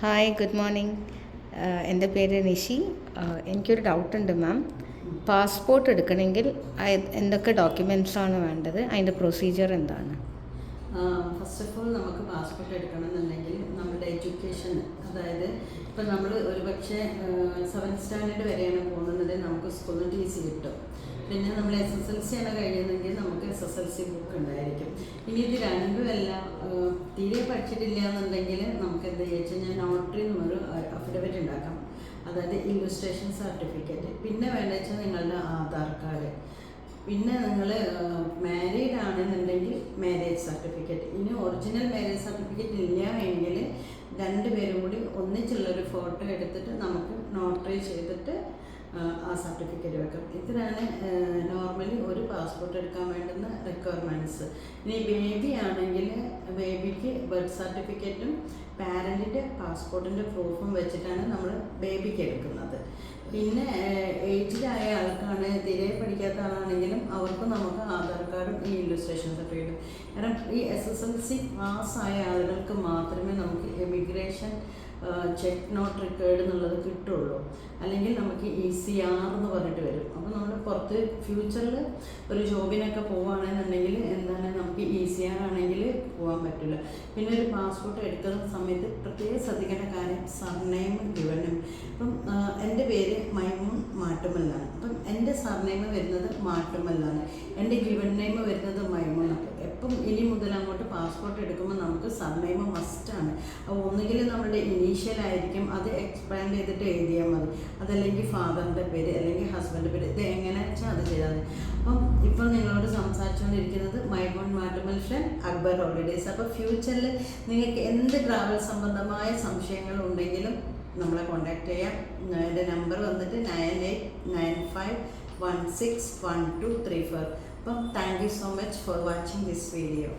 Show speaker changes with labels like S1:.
S1: Hi good morning. എൻ്റെ പേര് നിഷി. എനിക്കൊരു ഡൗട്ടുണ്ട് മാം. പാസ്പോർട്ട് എടുക്കണമെങ്കിൽ എന്തൊക്കെ ഡോക്യുമെൻറ്റ്സാണ് വേണ്ടത്? അതിൻ്റെ പ്രൊസീജിയർ എന്താണ്?
S2: ഫസ്റ്റ് ഓഫ് ഓൾ നമുക്ക് പാസ്പോർട്ട് എടുക്കണമെന്നുണ്ടെങ്കിൽ നമ്മുടെ എഡ്യൂക്കേഷൻ, അതായത് ഇപ്പം നമ്മൾ ഒരുപക്ഷെ 7th സ്റ്റാൻഡേർഡ് വരെയാണ് പോകുന്നത്, നമുക്ക് സ്കൂളിൽ ടി സി കിട്ടും. പിന്നെ നമ്മൾ SSLC ആണ് കഴിയുന്നെങ്കിൽ നമുക്ക് SSLC ബുക്ക് ഉണ്ടായിരിക്കും. ഇനി ഇത് രണ്ടുമല്ല, തീരെ പഠിച്ചിട്ടില്ല എന്നുണ്ടെങ്കിൽ നമുക്ക് എന്താ വെച്ചാൽ ഞാൻ നോട്ടറി എന്നൊരു അഫിഡവിറ്റ് ഉണ്ടാക്കാം, അതായത് ഇല്ലുസ്ട്രേഷൻ സർട്ടിഫിക്കറ്റ്. പിന്നെ വേണ്ട വെച്ചാൽ നിങ്ങളുടെ ആധാർ കാർഡ്. പിന്നെ നിങ്ങൾ മാരീഡ് ആണെന്നുണ്ടെങ്കിൽ മാരേജ് സർട്ടിഫിക്കറ്റ്. ഇനി ഒറിജിനൽ മാരേജ് സർട്ടിഫിക്കറ്റ് ഇല്ല എങ്കിൽ രണ്ടുപേരും കൂടി ഒന്നിച്ചുള്ളൊരു ഫോട്ടോ എടുത്തിട്ട് നമുക്ക് നോട്ടറി ചെയ്തിട്ട് ആ സർട്ടിഫിക്കറ്റ് വെക്കാം. ഇത്രയാണ് നോർമലി ഒരു പാസ്പോർട്ട് എടുക്കാൻ വേണ്ടുന്ന റിക്വയർമെൻറ്റ്സ്. ഇനി ബേബി ആണെങ്കിൽ ബേബിക്ക് ബർത്ത് സർട്ടിഫിക്കറ്റും പാരൻറ്റിൻ്റെ പാസ്പോർട്ടിൻ്റെ പ്രൂഫും വെച്ചിട്ടാണ് നമ്മൾ ബേബിക്ക് എടുക്കുന്നത്. പിന്നെ ഏജ്ഡായ ആൾക്കാണ്, തീരെ പഠിക്കാത്ത ആളാണെങ്കിലും അവർക്ക് നമുക്ക് ആധാർ കാർഡും ഈ ഇല്ലുസ്ട്രേഷൻ സർട്ടിഫിക്കറ്റും. കാരണം ഈ SSLC പാസ്സായ ആളുകൾക്ക് മാത്രമേ നമുക്ക് എമിഗ്രേഷൻ ചെക്ക് നോട്ട് റിക്കേർഡ് എന്നുള്ളത് കിട്ടുള്ളൂ. അല്ലെങ്കിൽ നമുക്ക് ECR എന്ന് പറഞ്ഞിട്ട് വരും. അപ്പോൾ നമ്മൾ പുറത്ത് ഫ്യൂച്ചറിൽ ഒരു ജോബിനൊക്കെ പോവുകയാണെന്നുണ്ടെങ്കിൽ എന്താണ് നമുക്ക് ECR ആണെങ്കിൽ പോകാൻ പറ്റില്ല. പിന്നെ ഒരു പാസ്പോർട്ട് എടുക്കുന്ന സമയത്ത് പ്രത്യേകം ശ്രദ്ധിക്കേണ്ട കാര്യം സർനെയിമും ഗിവൺ നെയിം. ഇപ്പം എൻ്റെ പേര് മൈമൂൺ മാട്ടുമല്ലാണ്. അപ്പം എൻ്റെ സർനെയിം വരുന്നത് മാട്ടുമല്ലാണ്, എൻ്റെ ഗിവൺ നെയിം വരുന്നത് മൈമൂൺ. എപ്പം ഇനി മുതൽ അങ്ങോട്ട് പാസ്പോർട്ട് എടുക്കുമ്പോൾ നമുക്ക് സർനെയിം മസ്റ്റാണ്. അപ്പോൾ ഒന്നുകിൽ നമ്മുടെ ഇനീഷ്യൽ ആയിരിക്കും, അത് എക്സ്പാൻഡ് ചെയ്തിട്ട് എഴുതിയാൽ മതി. അതല്ലെങ്കിൽ ഫാദറിൻ്റെ പേര് അല്ലെങ്കിൽ ഹസ്ബൻഡിൻ്റെ പേര്, ഇത് എങ്ങനെ വെച്ചാൽ അത് ചെയ്താൽ മതി. അപ്പം ഇപ്പോൾ നിങ്ങളോട് സംസാരിച്ചുകൊണ്ടിരിക്കുന്നത് മൈമൂൺ മാട്ടുമൽ ഫ്രണ്ട് അക്ബർ ഹോളിഡേയ്സ്. അപ്പോൾ ഫ്യൂച്ചറിൽ നിങ്ങൾക്ക് എന്ത് ട്രാവൽ സംബന്ധമായ സംശയങ്ങളുണ്ടെങ്കിലും നമ്മളെ കോൺടാക്ട് ചെയ്യാം. എൻ്റെ നമ്പർ വന്നിട്ട് 9895161234. അപ്പം thank you so much for watching this video.